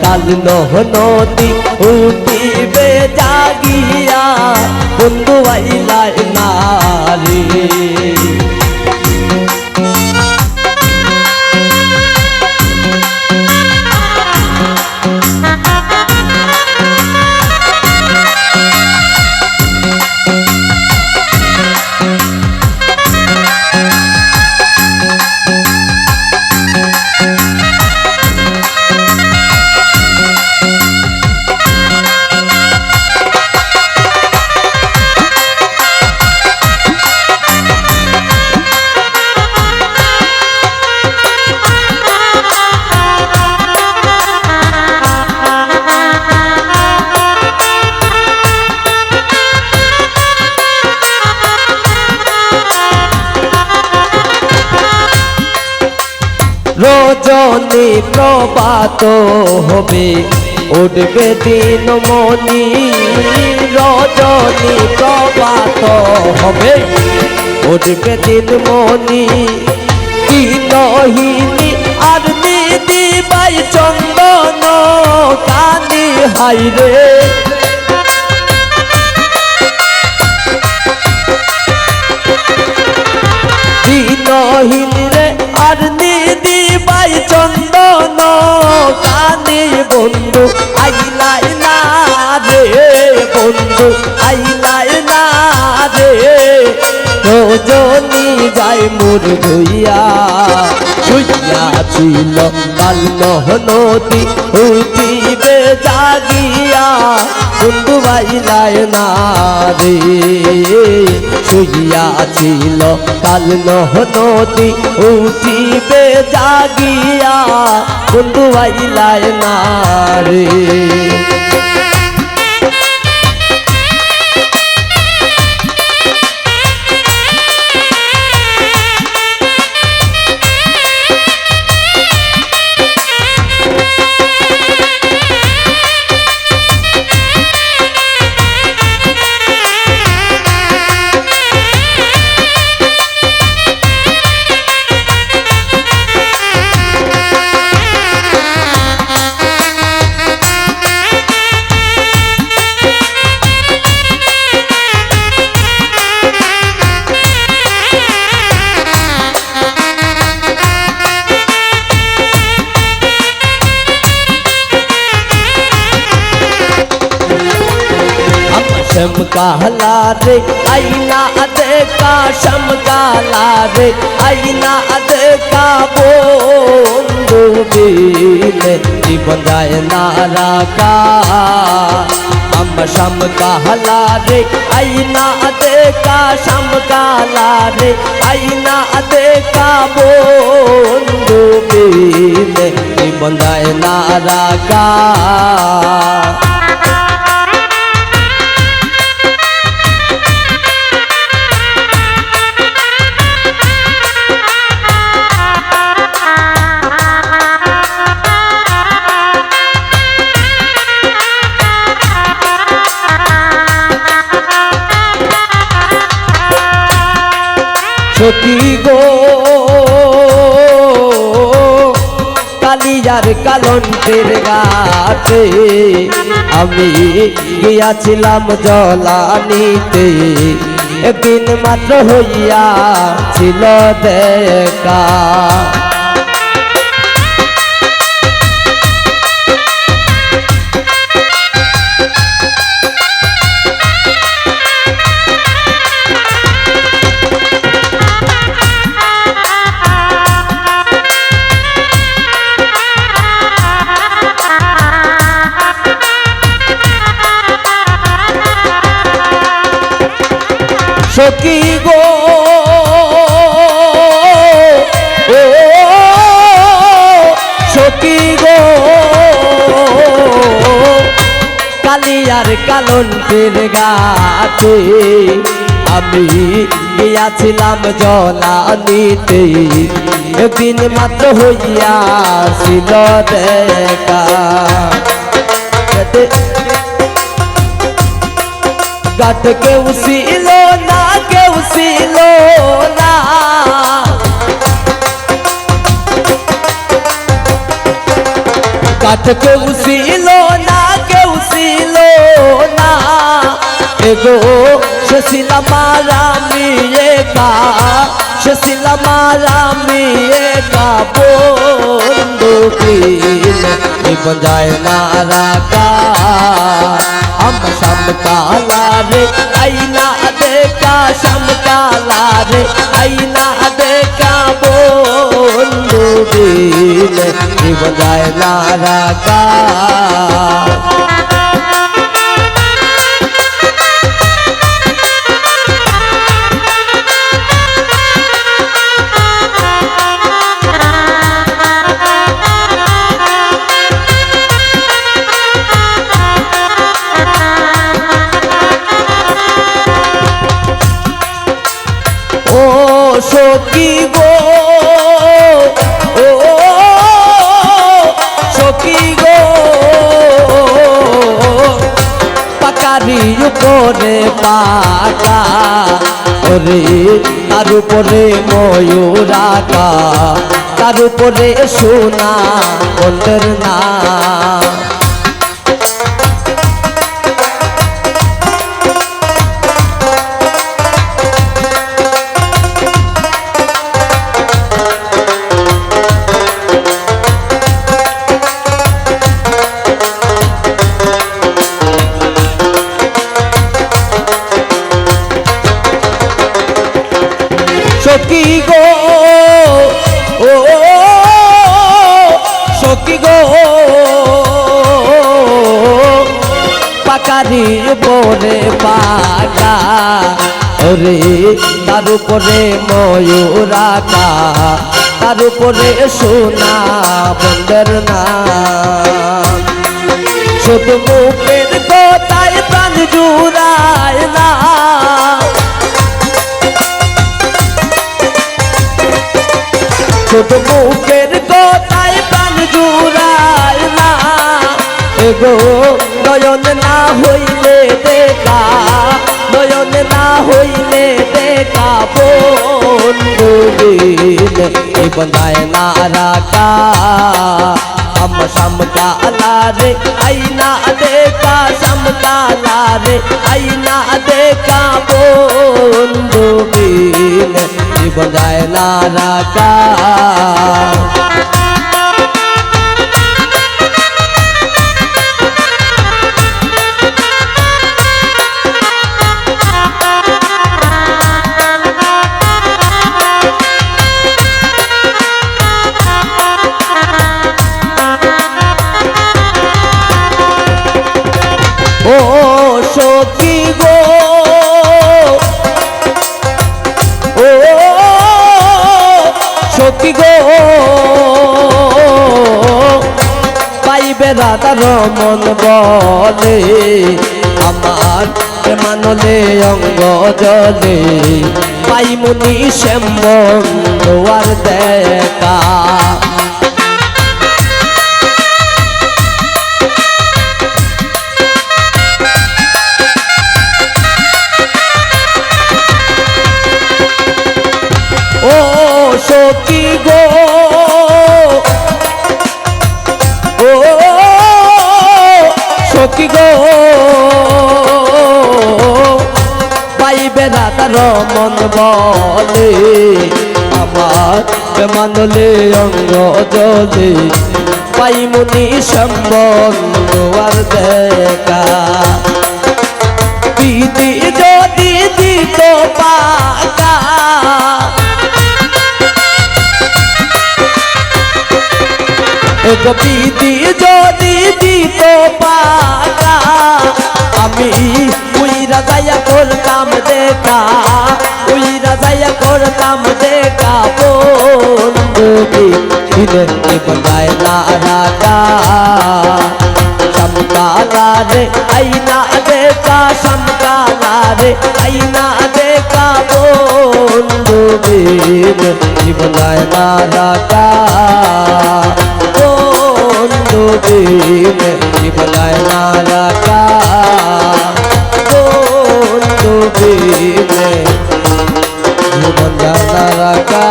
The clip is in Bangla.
কাল নদী উঠিবে জাগিয়া বন্ধু আইলায় না রে। রজনী প্রভাত হবে উঠবে দিন মনি, রজনী প্রভাত হবে উঠবে দিন মনি। দিনহীনী আর নিধি বাই চন্দন কানি হাইরে, দিনহীনী রে আর নিধি বাই চন্দন কানি বন্ধু আইলাই না রে, বন্ধু আইলাই না রে। রজনী যায় মোর ধুইয়া শুইয়া ছিল কাল নদী উঠিবে জাগিয়া বন্ধু আইলাই না রে। শুইয়া ছিল কাল নদী উঠিবে জাগিয়া বন্ধু আইলাই না রে। शमकाला रे आईना देखा शमकाला रे आईना देखा बंधु बिले जीवन जाए नारा का। हम शमकाला रे आईना देखा शमकाला रे आईना देखा बंधु बिले जीवन जाए नारा का। সখী গো কালিয়ার কালন্তের গাছে আমি গিয়াছিলাম জলানিতে, একদিন মাত্র হইয়া ছিল দেখা। সখী গো ও সখী গো কালিয়ার কালন্তের গাছে আমি গিয়াছিলাম জলানিতে, একদিন মাত্র হইয়া ছিল দেখা। গাট কেউ ছিল না কেউ ছিল না, গাছ কেউ ছিল না কেউ ছিল না এগো সে ছিলাম আর আমি একা সে ছিলাম আর আমি একা বন্ধু জীবন যায় না রাখা हम समकाला रे आईना देखा समकाला रे आईना देखा बंधु दिल जीवन जाए ना राखा সখী গো ও সখী গো পাকারি উপরে পাকা ওরে তার উপরে ময়ূরাকা তার উপরে সোনা বন্ধের না সখী গো ও সখী গো পাকারি উপরে পাকা ওরে তার উপরে ময়ূরাকা তার উপরে সোনা বন্ধের না শুধু মুখের কথায় প্রাণ জুড়ায় না ছোট মুখের কথায় প্রাণ জুড়ায় না এগো নয়ন না হইলে দেখা নয়ন না হইলে দেখা বন্ধু দিল জীবন যায় না রাখা हम समकाला रे आईना देखा समकाला रे आईना देखा बंधु दिल জীবন যায় না রাখা ও সখী গো ও সখী গো পাইবে রাধার মন বলে আমার মানলে অঙ্গ জলে পাইমুনি শ্যাম বন্ধুয়ার দেখা ও সখী গো ও সখী গো পাইবে রাধার মন বলে আমার মানলে অঙ্গ জলে পাইমুনি সম্বন্ধ আর দেখা দিদি যদি দিত পাকা প্রীতি যদি দিত পাকা আমি উইরা যাইয়া করতাম দেখা উইরা যাইয়া করতাম দেখা বন্ধু দিলে জীবন যায় না রাখা समकाला रे आईना देखा समकाला रे आईना देखा बंधु दिल জীবন যায় না রাখা বন্ধু দিল জীবন যায় না রাখা বন্ধু দিল জীবন যায় না রাখা